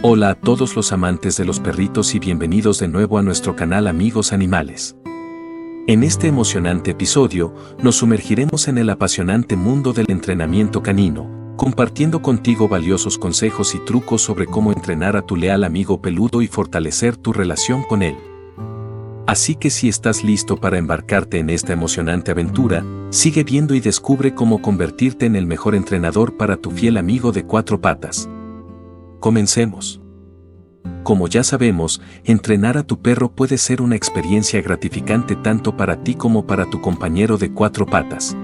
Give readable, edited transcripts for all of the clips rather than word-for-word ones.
Hola a todos los amantes de los perritos y bienvenidos de nuevo a nuestro canal Amigos Animales. En este emocionante episodio, nos sumergiremos en el apasionante mundo del entrenamiento canino, compartiendo contigo valiosos consejos y trucos sobre cómo entrenar a tu leal amigo peludo y fortalecer tu relación con él. Así que si estás listo para embarcarte en esta emocionante aventura, sigue viendo y descubre cómo convertirte en el mejor entrenador para tu fiel amigo de cuatro patas. Comencemos. Como ya sabemos, entrenar a tu perro puede ser una experiencia gratificante tanto para ti como para tu compañero de cuatro patas.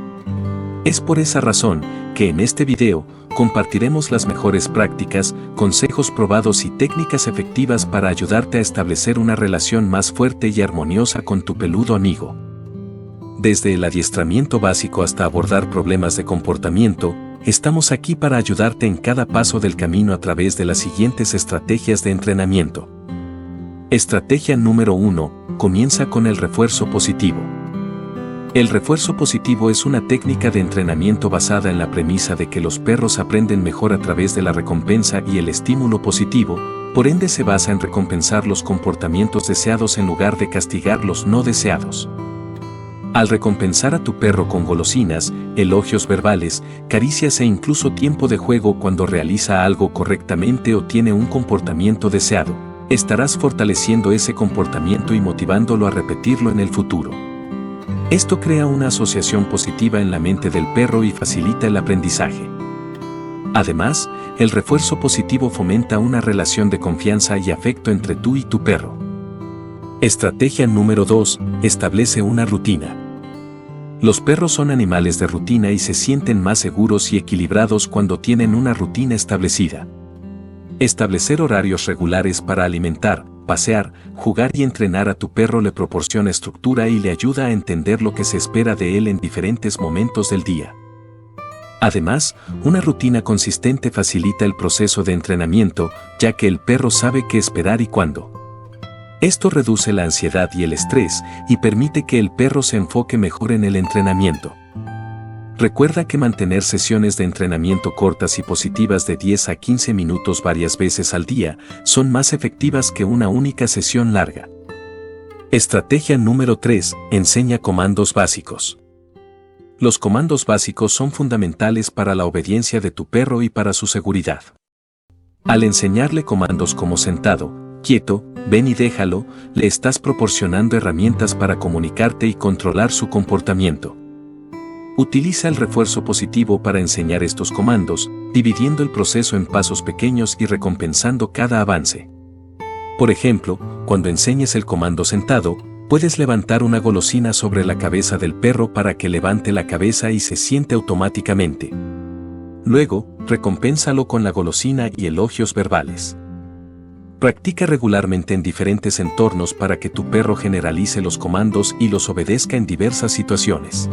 Es por esa razón que en este video compartiremos las mejores prácticas, consejos probados y técnicas efectivas para ayudarte a establecer una relación más fuerte y armoniosa con tu peludo amigo. Desde el adiestramiento básico hasta abordar problemas de comportamiento, estamos aquí para ayudarte en cada paso del camino a través de las siguientes estrategias de entrenamiento. Estrategia número 1. Comienza con el refuerzo positivo. El refuerzo positivo es una técnica de entrenamiento basada en la premisa de que los perros aprenden mejor a través de la recompensa y el estímulo positivo, por ende se basa en recompensar los comportamientos deseados en lugar de castigar los no deseados. Al recompensar a tu perro con golosinas, elogios verbales, caricias e incluso tiempo de juego cuando realiza algo correctamente o tiene un comportamiento deseado, estarás fortaleciendo ese comportamiento y motivándolo a repetirlo en el futuro. Esto crea una asociación positiva en la mente del perro y facilita el aprendizaje. Además, el refuerzo positivo fomenta una relación de confianza y afecto entre tú y tu perro. Estrategia número 2. Establece una rutina. Los perros son animales de rutina y se sienten más seguros y equilibrados cuando tienen una rutina establecida. Establecer horarios regulares para alimentar, pasear, jugar y entrenar a tu perro le proporciona estructura y le ayuda a entender lo que se espera de él en diferentes momentos del día. Además, una rutina consistente facilita el proceso de entrenamiento, ya que el perro sabe qué esperar y cuándo. Esto reduce la ansiedad y el estrés y permite que el perro se enfoque mejor en el entrenamiento. Recuerda que mantener sesiones de entrenamiento cortas y positivas de 10 a 15 minutos varias veces al día son más efectivas que una única sesión larga. Estrategia número 3. Enseña comandos básicos. Los comandos básicos son fundamentales para la obediencia de tu perro y para su seguridad. Al enseñarle comandos como sentado, quieto, ven y déjalo, le estás proporcionando herramientas para comunicarte y controlar su comportamiento. Utiliza el refuerzo positivo para enseñar estos comandos, dividiendo el proceso en pasos pequeños y recompensando cada avance. Por ejemplo, cuando enseñes el comando sentado, puedes levantar una golosina sobre la cabeza del perro para que levante la cabeza y se siente automáticamente. Luego, recompénsalo con la golosina y elogios verbales. Practica regularmente en diferentes entornos para que tu perro generalice los comandos y los obedezca en diversas situaciones.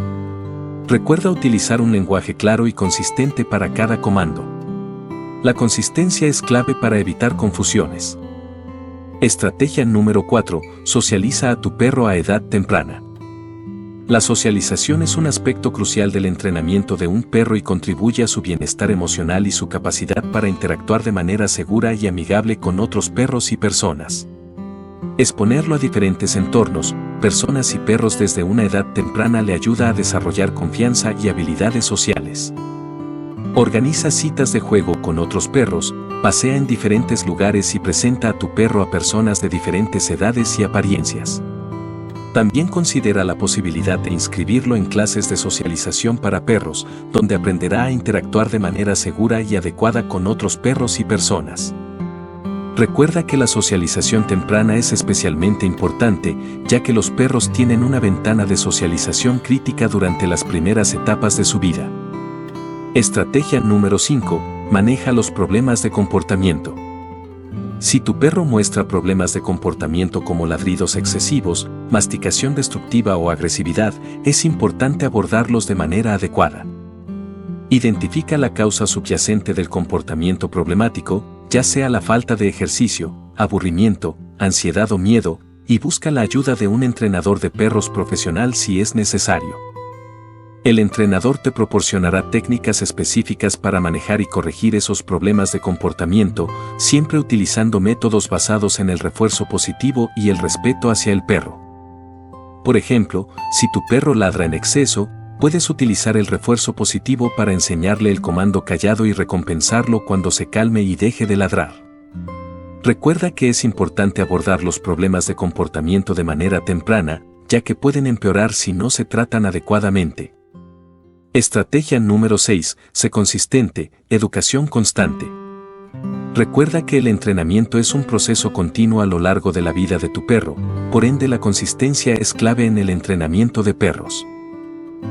Recuerda utilizar un lenguaje claro y consistente para cada comando. La consistencia es clave para evitar confusiones. Estrategia número 4. Socializa a tu perro a edad temprana. La socialización es un aspecto crucial del entrenamiento de un perro y contribuye a su bienestar emocional y su capacidad para interactuar de manera segura y amigable con otros perros y personas. Exponerlo a diferentes entornos, personas y perros desde una edad temprana le ayuda a desarrollar confianza y habilidades sociales. Organiza citas de juego con otros perros, pasea en diferentes lugares y presenta a tu perro a personas de diferentes edades y apariencias. También considera la posibilidad de inscribirlo en clases de socialización para perros, donde aprenderá a interactuar de manera segura y adecuada con otros perros y personas. Recuerda que la socialización temprana es especialmente importante, ya que los perros tienen una ventana de socialización crítica durante las primeras etapas de su vida. Estrategia número 5. Maneja los problemas de comportamiento. Si tu perro muestra problemas de comportamiento como ladridos excesivos, masticación destructiva o agresividad, es importante abordarlos de manera adecuada. Identifica la causa subyacente del comportamiento problemático, ya sea la falta de ejercicio, aburrimiento, ansiedad o miedo, y busca la ayuda de un entrenador de perros profesional si es necesario. El entrenador te proporcionará técnicas específicas para manejar y corregir esos problemas de comportamiento, siempre utilizando métodos basados en el refuerzo positivo y el respeto hacia el perro. Por ejemplo, si tu perro ladra en exceso, puedes utilizar el refuerzo positivo para enseñarle el comando callado y recompensarlo cuando se calme y deje de ladrar. Recuerda que es importante abordar los problemas de comportamiento de manera temprana, ya que pueden empeorar si no se tratan adecuadamente. Estrategia número 6. Sé consistente, educación constante. Recuerda que el entrenamiento es un proceso continuo a lo largo de la vida de tu perro, por ende la consistencia es clave en el entrenamiento de perros.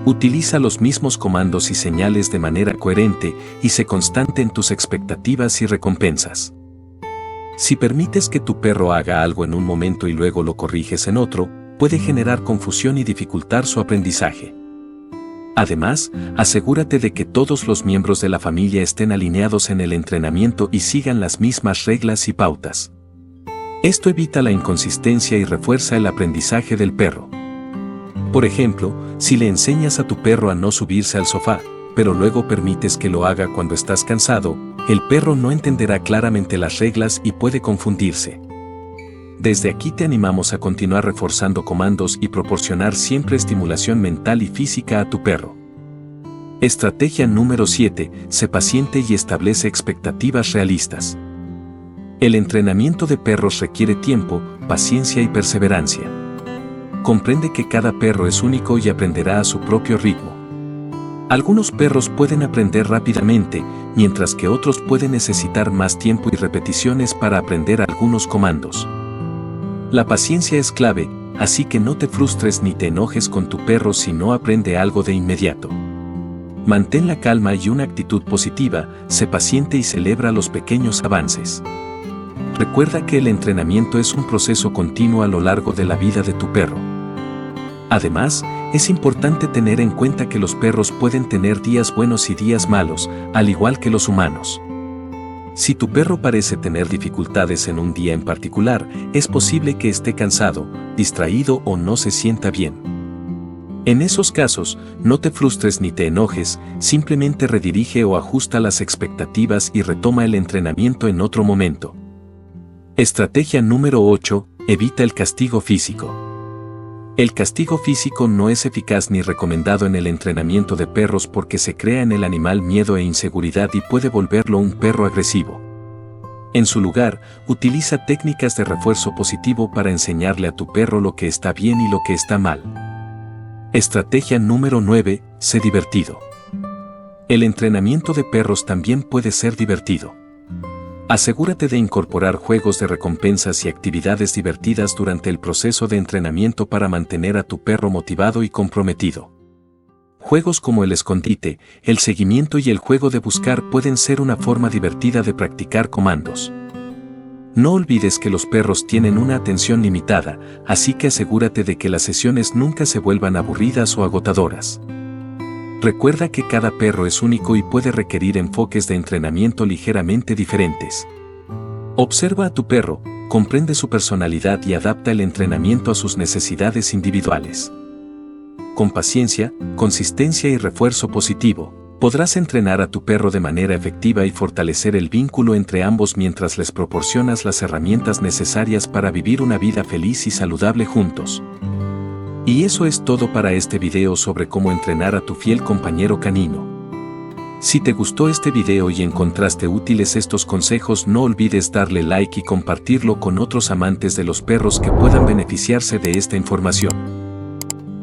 Utiliza los mismos comandos y señales de manera coherente y sé constante en tus expectativas y recompensas. Si permites que tu perro haga algo en un momento y luego lo corriges en otro, puede generar confusión y dificultar su aprendizaje. Además, asegúrate de que todos los miembros de la familia estén alineados en el entrenamiento y sigan las mismas reglas y pautas. Esto evita la inconsistencia y refuerza el aprendizaje del perro. Por ejemplo, si le enseñas a tu perro a no subirse al sofá, pero luego permites que lo haga cuando estás cansado, el perro no entenderá claramente las reglas y puede confundirse. Desde aquí te animamos a continuar reforzando comandos y proporcionar siempre estimulación mental y física a tu perro. Estrategia número 7. Sé paciente y establece expectativas realistas. El entrenamiento de perros requiere tiempo, paciencia y perseverancia. Comprende que cada perro es único y aprenderá a su propio ritmo. Algunos perros pueden aprender rápidamente, mientras que otros pueden necesitar más tiempo y repeticiones para aprender algunos comandos. La paciencia es clave, así que no te frustres ni te enojes con tu perro si no aprende algo de inmediato. Mantén la calma y una actitud positiva, sé paciente y celebra los pequeños avances. Recuerda que el entrenamiento es un proceso continuo a lo largo de la vida de tu perro. Además, es importante tener en cuenta que los perros pueden tener días buenos y días malos, al igual que los humanos. Si tu perro parece tener dificultades en un día en particular, es posible que esté cansado, distraído o no se sienta bien. En esos casos, no te frustres ni te enojes, simplemente redirige o ajusta las expectativas y retoma el entrenamiento en otro momento. Estrategia número 8. Evita el castigo físico. El castigo físico no es eficaz ni recomendado en el entrenamiento de perros porque se crea en el animal miedo e inseguridad y puede volverlo un perro agresivo. En su lugar, utiliza técnicas de refuerzo positivo para enseñarle a tu perro lo que está bien y lo que está mal. Estrategia número 9. Sé divertido. El entrenamiento de perros también puede ser divertido. Asegúrate de incorporar juegos de recompensas y actividades divertidas durante el proceso de entrenamiento para mantener a tu perro motivado y comprometido. Juegos como el escondite, el seguimiento y el juego de buscar pueden ser una forma divertida de practicar comandos. No olvides que los perros tienen una atención limitada, así que asegúrate de que las sesiones nunca se vuelvan aburridas o agotadoras. Recuerda que cada perro es único y puede requerir enfoques de entrenamiento ligeramente diferentes. Observa a tu perro, comprende su personalidad y adapta el entrenamiento a sus necesidades individuales. Con paciencia, consistencia y refuerzo positivo, podrás entrenar a tu perro de manera efectiva y fortalecer el vínculo entre ambos mientras les proporcionas las herramientas necesarias para vivir una vida feliz y saludable juntos. Y eso es todo para este video sobre cómo entrenar a tu fiel compañero canino. Si te gustó este video y encontraste útiles estos consejos, no olvides darle like y compartirlo con otros amantes de los perros que puedan beneficiarse de esta información.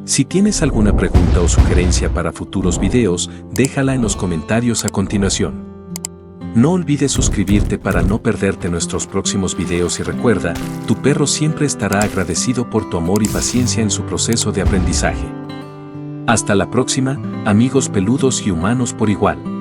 Si tienes alguna pregunta o sugerencia para futuros videos, déjala en los comentarios a continuación. No olvides suscribirte para no perderte nuestros próximos videos y recuerda, tu perro siempre estará agradecido por tu amor y paciencia en su proceso de aprendizaje. Hasta la próxima, amigos peludos y humanos por igual.